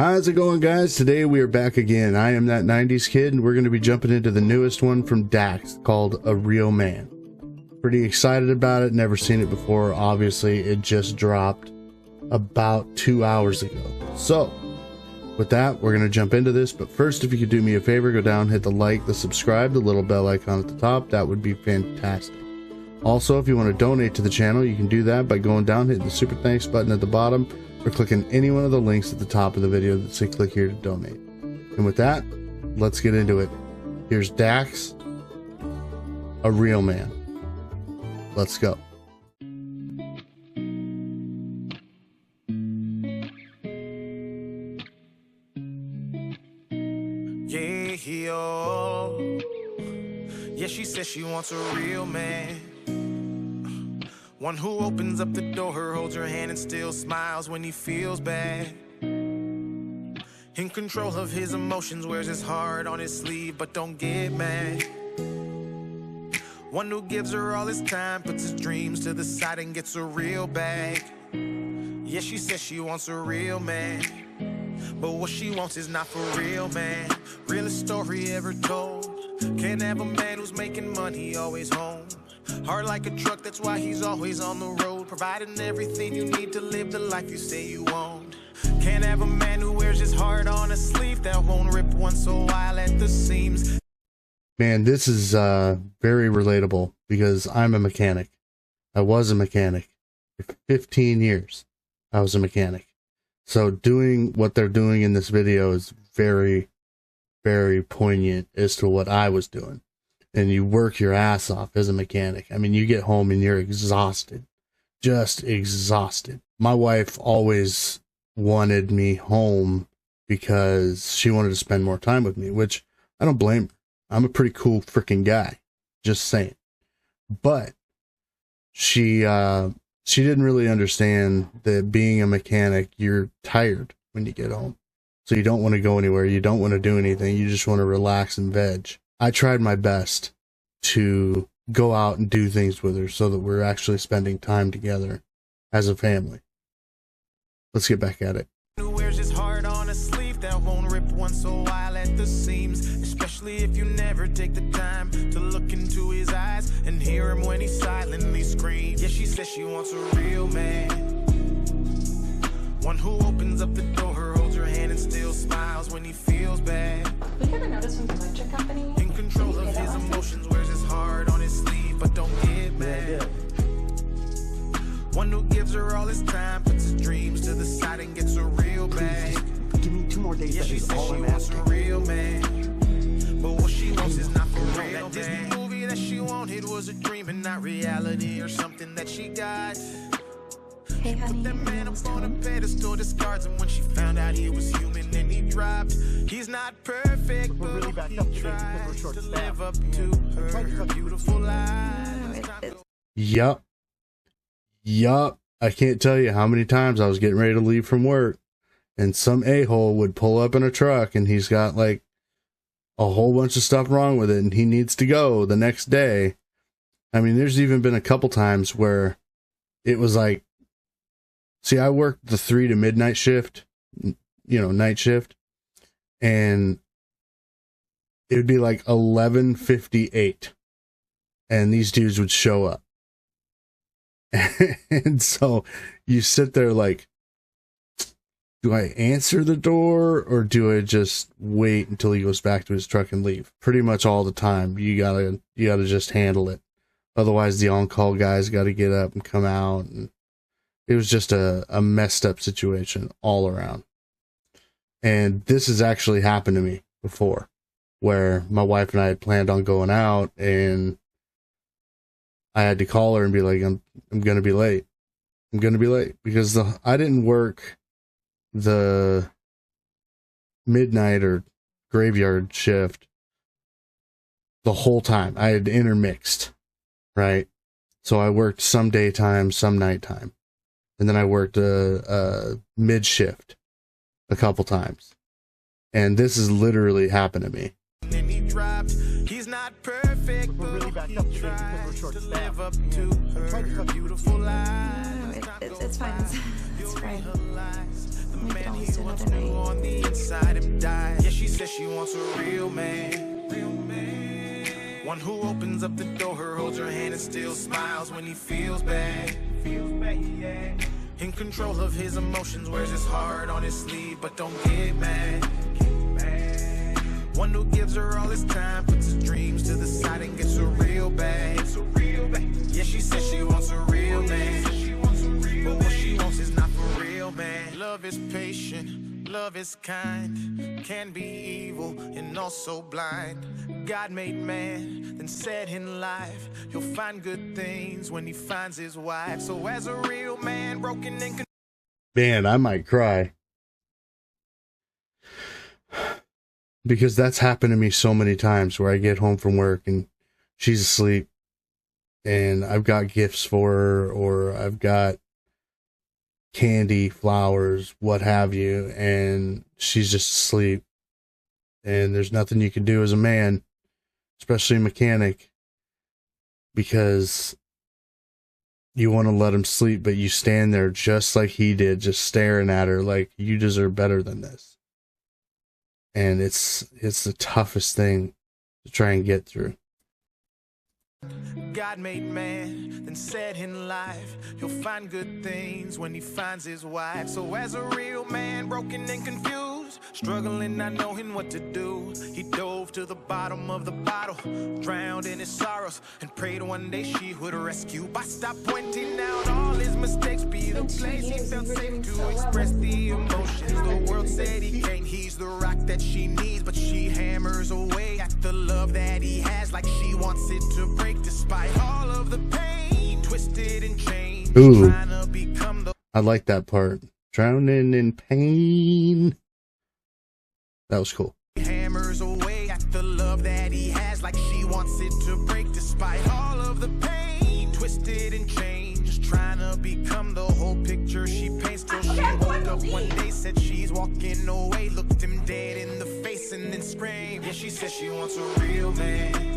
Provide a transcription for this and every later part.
How's it going, guys? Today we are back again. I am that 90s kid, and we're going to be jumping into the newest one from Dax called A Real Man. Pretty excited about it. Never seen it before. Obviously, it just dropped about 2 hours ago. So, with that, we're going to jump into this. But first, if you could do me a favor, go down, hit the like, the subscribe, the little bell icon at the top. That would be fantastic. Also, if you want to donate to the channel, you can do that by going down, hitting the super thanks button at the bottom, or clicking any one of the links at the top of the video that say click here to donate. And with that, let's get into it. Here's Dax, A Real Man. Let's go. Yeah, she says she wants a real man. One who opens up the door, holds her hand and still smiles when he feels bad. In control of his emotions, wears his heart on his sleeve, but don't get mad. One who gives her all his time, puts his dreams to the side and gets a real bag. Yeah, she says she wants a real man, but what she wants is not for real, man. Realest story ever told. Can't have a man who's making money, always home. Hard like a truck, that's why he's always on the road, providing everything you need to live the life you say you want. Can't have a man who wears his heart on a sleeve that won't rip once a while at the seams. Man, this is very relatable because I'm a mechanic. I was a mechanic. For 15 years, I was a mechanic. So doing what they're doing in this video is very, very poignant as to what I was doing. And you work your ass off as a mechanic. I mean, you get home and you're exhausted, just exhausted. My wife always wanted me home because she wanted to spend more time with me, which I don't blame her. I'm a pretty cool freaking guy, just saying. But she didn't really understand that being a mechanic, you're tired when you get home. So you don't want to go anywhere. You don't want to do anything. You just want to relax and veg. I tried my best to go out and do things with her so that we're actually spending time together as a family. Let's get back at it. Who wears his heart on a sleeve that won't rip once a while at the seams, especially if you never take the time to look into his eyes and hear him when he silently screams. Yeah, she says she wants a real man, one who opens up the door, holds her hand and still smiles when he feels bad. We got a notice from the electric company. In control of his emotions, wears his heart on his sleeve, but don't get mad. One who gives her all his time, puts his dreams to the side and gets a real bag. Give me 2 more days. Yeah, she says she wants a real man, but what she wants is not for real. That Disney movie that she wanted was a dream and not reality, or something that she got. Hey, honey, Put that man up on a pedestal, discards him when she found out he was human and he dropped. He's not perfect, We're really but backed he up today because tries we're to short-staffed. live up to her beautiful life. Yup. I can't tell you how many times I was getting ready to leave from work and some a-hole would pull up in a truck and he's got like a whole bunch of stuff wrong with it and he needs to go the next day. I mean, there's even been a couple times where it was like, see, I worked the 3 to midnight shift, night shift, and it would be like 11:58 and these dudes would show up. And so you sit there like, do I answer the door or do I just wait until he goes back to his truck and leave? Pretty much all the time you gotta just handle it. Otherwise the on-call guys gotta get up and come out, and it was just a messed up situation all around. And this has actually happened to me before, where my wife and I had planned on going out and I had to call her and be like, I'm going to be late. I'm going to be late because I didn't work the midnight or graveyard shift the whole time. I had intermixed, right? So I worked some daytime, some nighttime. And then I worked a mid shift a couple times. And this has literally happened to me. And he dropped. He's not perfect, but backed up today because we're short staffed. Live up to her beautiful life. No, it's fine. It's fine. The We can man always he do wants another to night. on the inside him die. Yeah, she says she wants a real man. One who opens up the door, holds her hand and still smiles when he feels bad. In control of his emotions, wears his heart on his sleeve, but don't get mad. One who gives her all his time, puts his dreams to the side and gets a real bag. Yeah, she says she wants a real man, but what she wants is not for real, man. Love is patient, love is kind, can be evil and also blind. God made man, then said in life, he'll find good things when he finds his wife. So as a real man, broken and Man, I might cry. Because that's happened to me so many times where I get home from work and she's asleep and I've got gifts for her, or I've got candy, flowers, what have you, and she's just asleep. And there's nothing you can do as a man, especially a mechanic, because you want to let him sleep, but you stand there just like he did, just staring at her like you deserve better than this. And it's the toughest thing to try and get through. God made man, then said in life, he'll find good things when he finds his wife. So as a real man, broken and confused, struggling, not knowing what to do, he dove to the bottom of the bottle, drowned in his sorrows, and prayed one day she would rescue. By stop pointing out all his mistakes, be the place he felt safe to express the emotions. The world said he can't, he's the rock that she needs, but she hammers away at the love that he has, like she wants it to break. Despite all of the pain, twisted and changed, Ooh. trying to become the... I like that part. Drowning in pain. That was cool. Hammers away at the love that he has, like she wants it to break. Despite all of the pain, twisted and changed, trying to become the whole picture she paints. Till she woke up one day, said she's walking away, looked him dead in the face and then screamed. Yeah, she says she wants a real man.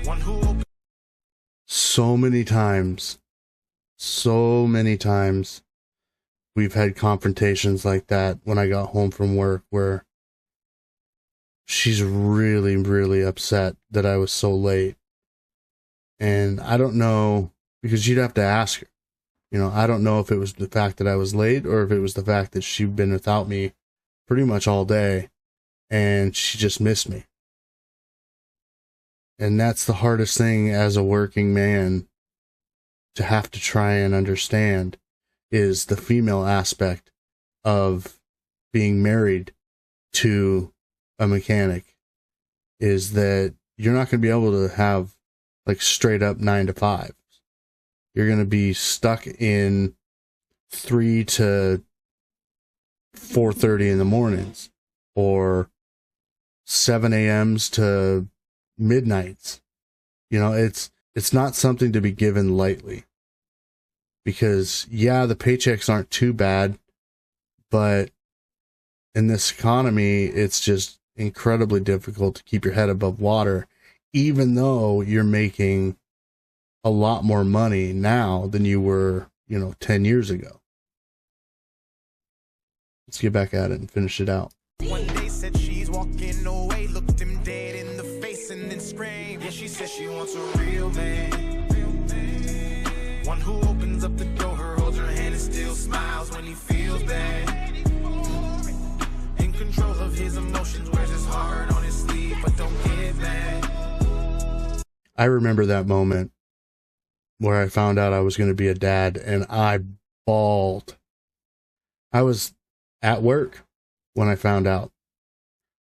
One who... So many times we've had confrontations like that when I got home from work, where she's really, really upset that I was so late. And I don't know, because you'd have to ask her. You know, I don't know if it was the fact that I was late or if it was the fact that she'd been without me pretty much all day and she just missed me. And that's the hardest thing as a working man to have to try and understand, is the female aspect of being married to a mechanic, is that you're not going to be able to have like straight up 9 to 5. You're going to be stuck in 3 to 4:30 in the mornings, or 7 a.m.s to midnights. You know, it's not something to be given lightly, because yeah, the paychecks aren't too bad, but in this economy, it's just incredibly difficult to keep your head above water, even though you're making a lot more money now than you were, 10 years ago. Let's get back at it and finish it out. One day said she's walking away, looked him dead in the face and then screamed. Yeah, she says she wants a real man. One who opens up the door, holds her hand and still smiles when he feels bad. In control of his emotions, wears his heart on his sleeve, but don't get mad. I remember that moment where I found out I was going to be a dad, and I bawled. I was at work when I found out.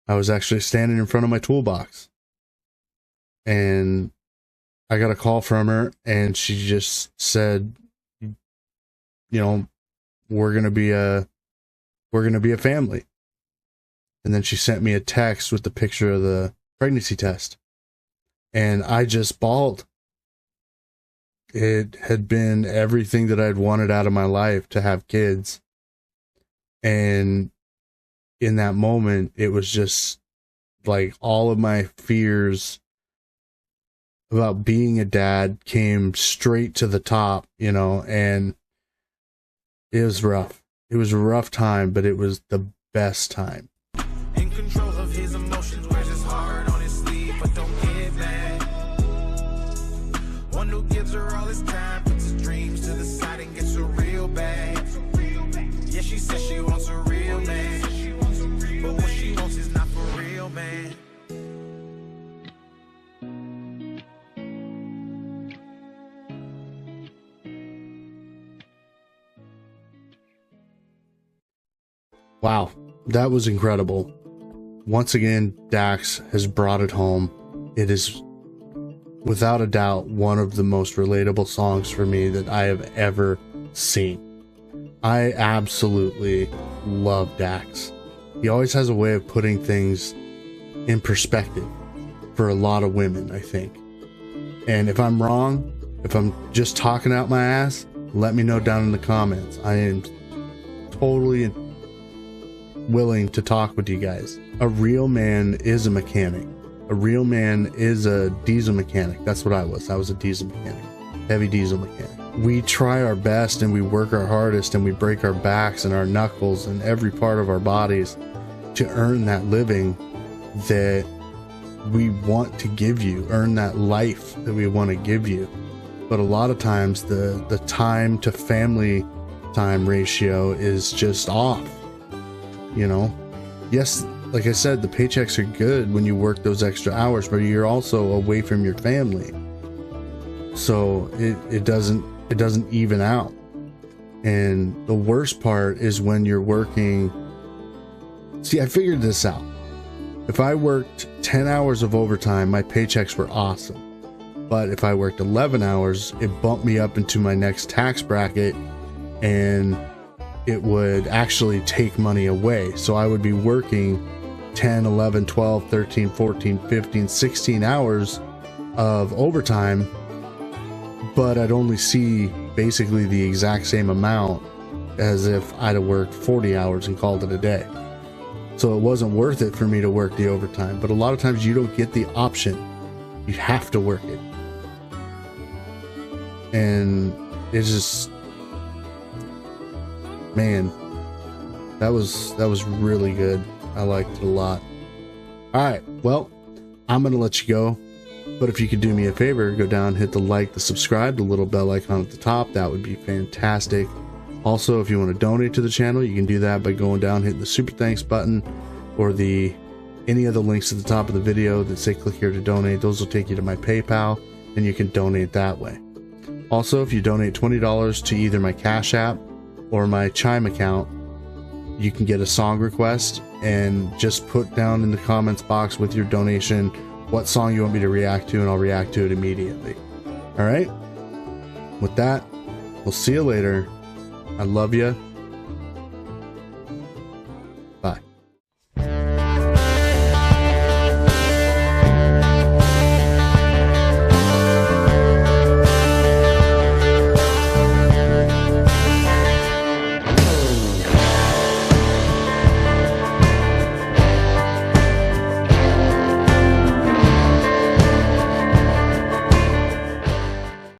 I was actually standing in front of my toolbox, and I got a call from her, and she just said, we're going to be a family. And then she sent me a text with the picture of the pregnancy test, and I just bawled. It had been everything that I'd wanted out of my life, to have kids. And in that moment, it was just like all of my fears about being a dad came straight to the top, you know, and it was rough. It was a rough time, but it was the best time. In control of his emotions, wears his heart on his sleeve, but don't get mad. One who gives her all his time, puts his dreams to the side and gets a real bag. Yeah, she says she wants a real man, but what she wants is not for real, man. Wow, that was incredible. Once again, Dax has brought it home. It is, without a doubt, one of the most relatable songs for me that I have ever seen. I absolutely love Dax. He always has a way of putting things in perspective for a lot of women, I think. And if I'm wrong, if I'm just talking out my ass, let me know down in the comments. I am totally willing to talk with you guys. A real man is a mechanic. A real man is a diesel mechanic. That's what I was. I was a diesel mechanic. Heavy diesel mechanic. We try our best and we work our hardest and we break our backs and our knuckles and every part of our bodies to earn that living that we want to give you, earn that life that we want to give you. But a lot of times the time to family time ratio is just off. You know, yes, like I said, the paychecks are good when you work those extra hours, but you're also away from your family. So it doesn't even out. And the worst part is when you're working. See, I figured this out. If I worked 10 hours of overtime, my paychecks were awesome. But if I worked 11 hours, it bumped me up into my next tax bracket and it would actually take money away. So I would be working 10, 11, 12, 13, 14, 15, 16 hours of overtime, but I'd only see basically the exact same amount as if I'd have worked 40 hours and called it a day. So it wasn't worth it for me to work the overtime. But a lot of times you don't get the option. You have to work it. And it's just, man, that was really good. I liked it a lot. All right, well, I'm gonna let you go, but if you could do me a favor, go down, hit the like, the subscribe, the little bell icon at the top. That would be fantastic. Also, if you want to donate to the channel, you can do that by going down, hitting the super thanks button, or any of the links at the top of the video that say click here to donate. Those will take you to my PayPal, and you can donate that way. Also, if you donate $20 to either my Cash App or my Chime account, you can get a song request and just put down in the comments box with your donation what song you want me to react to, and I'll react to it immediately. All right? With that, we'll see you later. I love you.